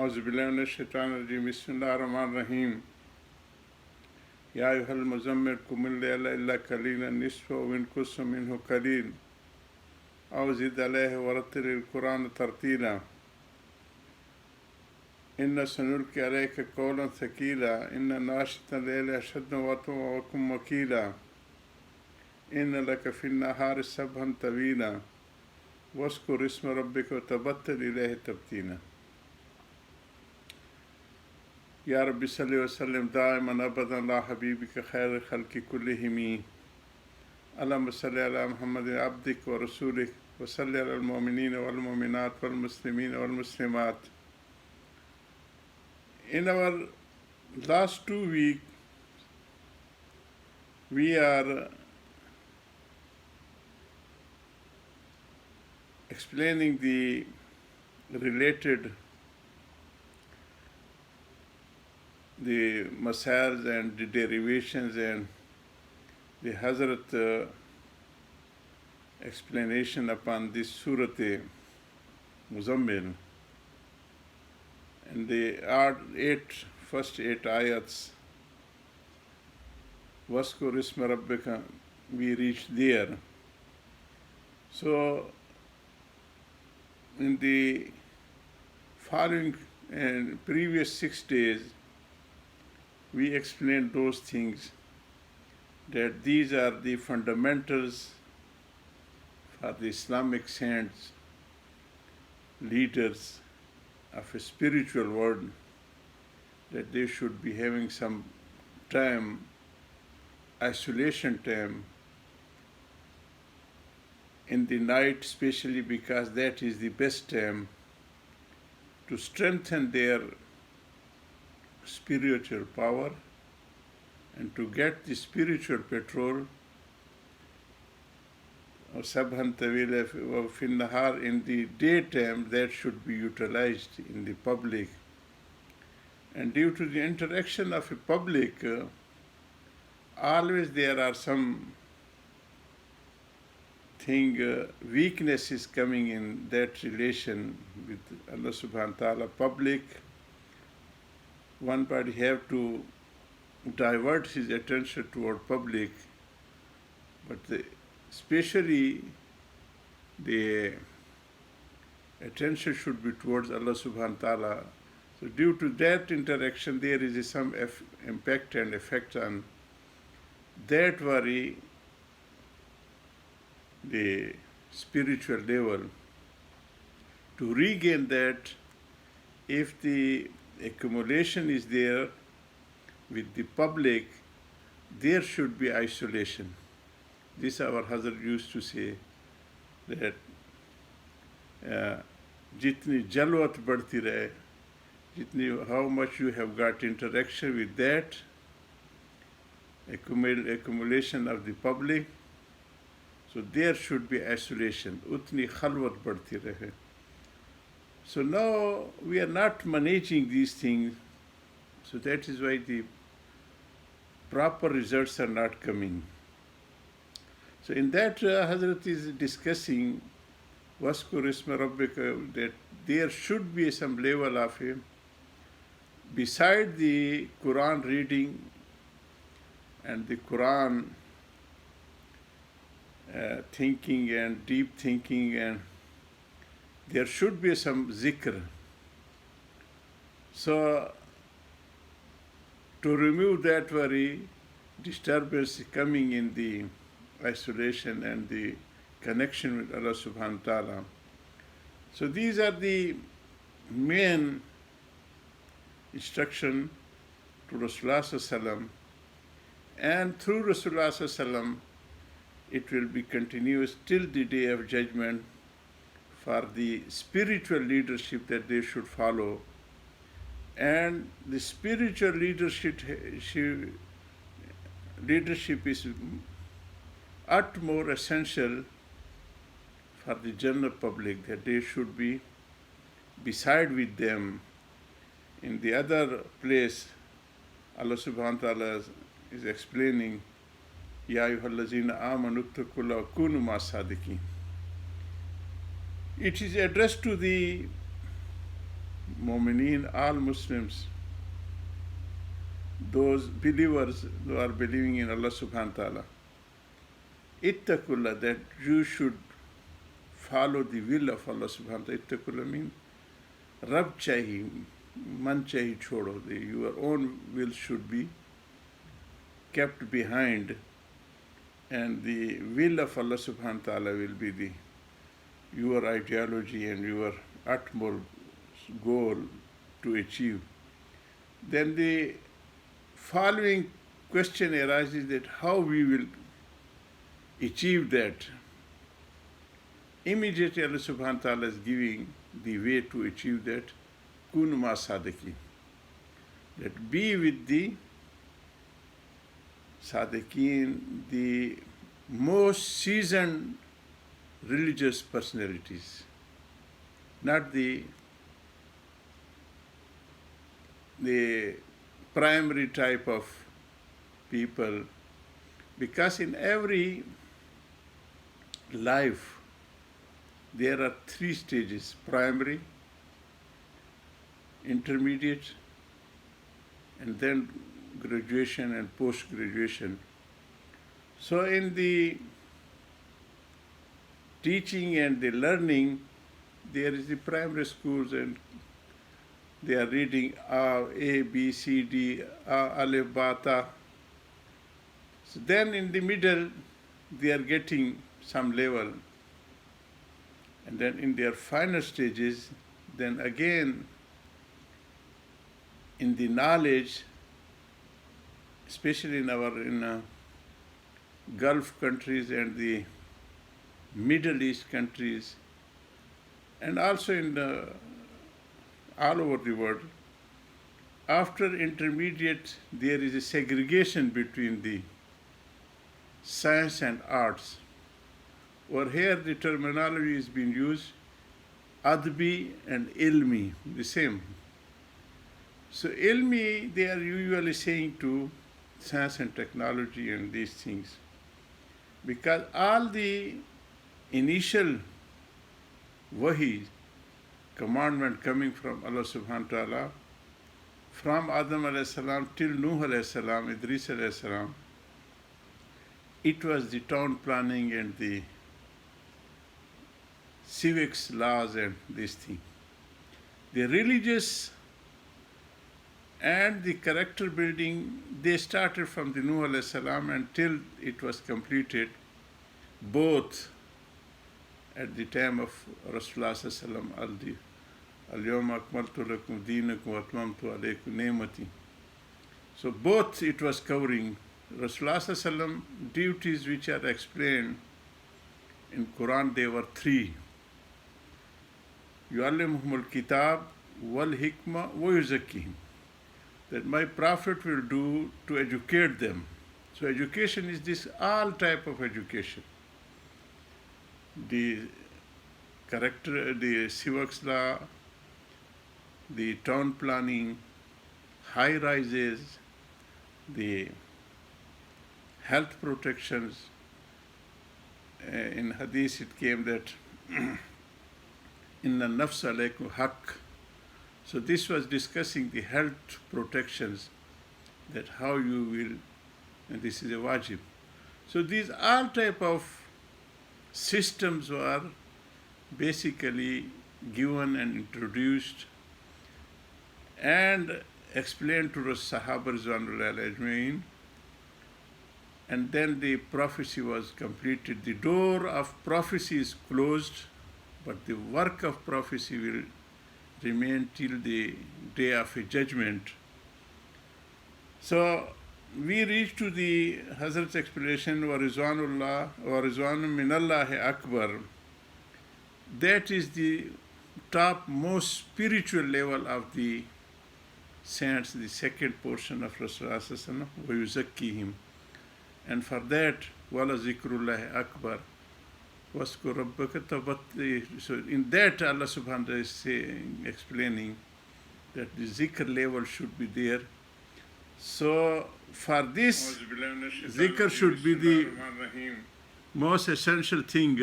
औज़ुबिल्लाहि मिनश्शैतानिर्रजीम बिस्मिल्लाहिर्रहमानिर्रहीम या अय्युहल मुज़म्मिल कुमिल लैला इल्ला कलीलन निस्फ़हु व इंकुस मिन्हु कलील औ ज़िद अलैहि वरत्तिलिल कुरान तरतीला इन्ना सनुल्क़ि अलैका क़ौलन सक़ीला इन्ना नाशितल लैलि अशद्दु वतअन व अक़वम वक़ीला इन्ना लका फ़िन्नहारि सबहन तवीला वज़्कुर इस्म रब्बिका वतबत्तल इलैहि तब्तीला। या रब्बि सल्लि व सल्लिम दाइमन अबदन अला हबीबिका खैरिल खल्क़ि कुल्लिहिम अल्लाहुम्मा सल्लि अला मुहम्मदिन अब्दिक व रसूलिक व सल्लि अलल मुमिनीन वल मुमिनात वल मुस्लिमीन वल मुस्लिमात. In our last 2 weeks, we are explaining the related the masails and the derivations and the Hazrat explanation upon this Surat Muzammil. And the first eight ayats, Waskur Isma Rabbika, we reached there. So, in the following and previous 6 days, we explained those things, that these are the fundamentals for the Islamic saints, leaders of a spiritual world, that they should be having some time, isolation time, in the night especially, because that is the best time to strengthen their spiritual power and to get the spiritual petrol or sabhan tawila or finnahar in the daytime, that should be utilized in the public. And due to the interaction of a public, always there are some weaknesses coming in that relation with Allah subhanahu wa ta'ala. Public, one party have to divert his attention toward public, but especially the attention should be towards Allah subhanahu wa ta'ala. So due to that interaction, there is some impact and effect on that worry, the spiritual level. To regain that, if the accumulation is there with the public, there should be isolation. This our Hazrat used to say, that jitni jalwat badhti rahe, how much you have got interaction with that accumulation of the public, so there should be isolation. Utni khalwat badhti rahe. So now we are not managing these things, so that is why the proper results are not coming. So in that, Hazrat is discussing Waskur Isma Rabbika, that there should be some level of him, beside the Quran reading and the Quran thinking and deep thinking, and there should be some zikr. So to remove that very disturbance coming in the isolation and the connection with Allah subhanahu wa ta'ala. So these are the main instruction to Rasulullah sallam, and through Rasulullah sallam, it will be continuous till the day of judgment for the spiritual leadership that they should follow. And the spiritual leadership is utmost essential for the general public, that they should be beside with them. In the other place, Allah subhanahu wa ta'ala is explaining, Ya ayyuhallazina amanu ittaqullaha wa kunu ma'as sadiqin. It is addressed to the Mu'mineen, all Muslims, those believers who are believing in Allah subhanahu wa ta'ala, ittaqullah, that you should follow the will of Allah subhanahu wa ta'ala. Ittaqullah means Rab chahi, man chahi chodo. Your own will should be kept behind, and the will of Allah subhanahu wa ta'ala will be your ideology and your utmost goal to achieve. Then the following question arises, that how we will achieve that. Immediately Allah subhanahu wa ta'ala is giving the way to achieve that. Kun ma sadiki. That be with the sadiqeen, the most seasoned religious personalities, not the primary type of people, because in every life there are three stages: primary, intermediate, and then graduation and post-graduation. So in the teaching and the learning, there is the primary schools, and they are reading A, B, C, D, Alif, Bata. So then in the middle, they are getting some level. And then in their final stages, then again, in the knowledge, especially in Gulf countries and the Middle East countries, and also in all over the world, after intermediate, there is a segregation between the science and arts. Or here the terminology is being used, adbi and ilmi, the same. So ilmi, they are usually saying to science and technology and these things, because all the initial wahi, commandment coming from Allah subhanahu wa ta'ala, from Adam alayhi salam till Nuh alayhi salam, Idris alayhi salam, it was the town planning and the civics laws and these things. The religious and the character building, they started from the Nuh alayhi salam until it was completed, both at the time of Rasulullah sallallahu alaihi wasallam, al-yawma akmaltu lakum dinakum wa atmamtu alaykum ni'mati. So both it was covering Rasulullah sallallahu alaihi wasallam duties, which are explained in Quran. They were three: yu'allimuhumul kitab wal hikmah wa yuzakkihim. That my prophet will do to educate them. So education is this all type of education. The character, the civics law, the town planning, high rises, the health protections. In hadith it came that inna nafs alaykum haqq. So this was discussing the health protections, that how you will, and this is a wajib. So these all type of systems were basically given and introduced and explained to the Sahaba Ridwanullahi Ajmain, and then the prophecy was completed. The door of prophecy is closed, but the work of prophecy will remain till the day of a judgment. So we reach to the Hazrat's explanation, وَرِزْوَانُ مِنَ اللَّهِ أَكْبَرُ. That is the top most spiritual level of the saints, the second portion of Rasulullah sallallahu alaihi wasallam, وَيُزَكِّيهِمْ. And for that, وَلَا ذِكْرُ اللَّهِ أَكْبَرُ. So in that, Allah subhanahu wa ta'ala is saying, explaining that the zikr level should be there. So for this, zikr should be the most essential thing.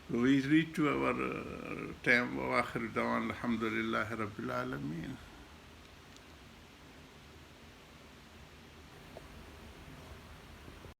We reach to our time. وآخر دعوانا الحمد لله رب العالمين.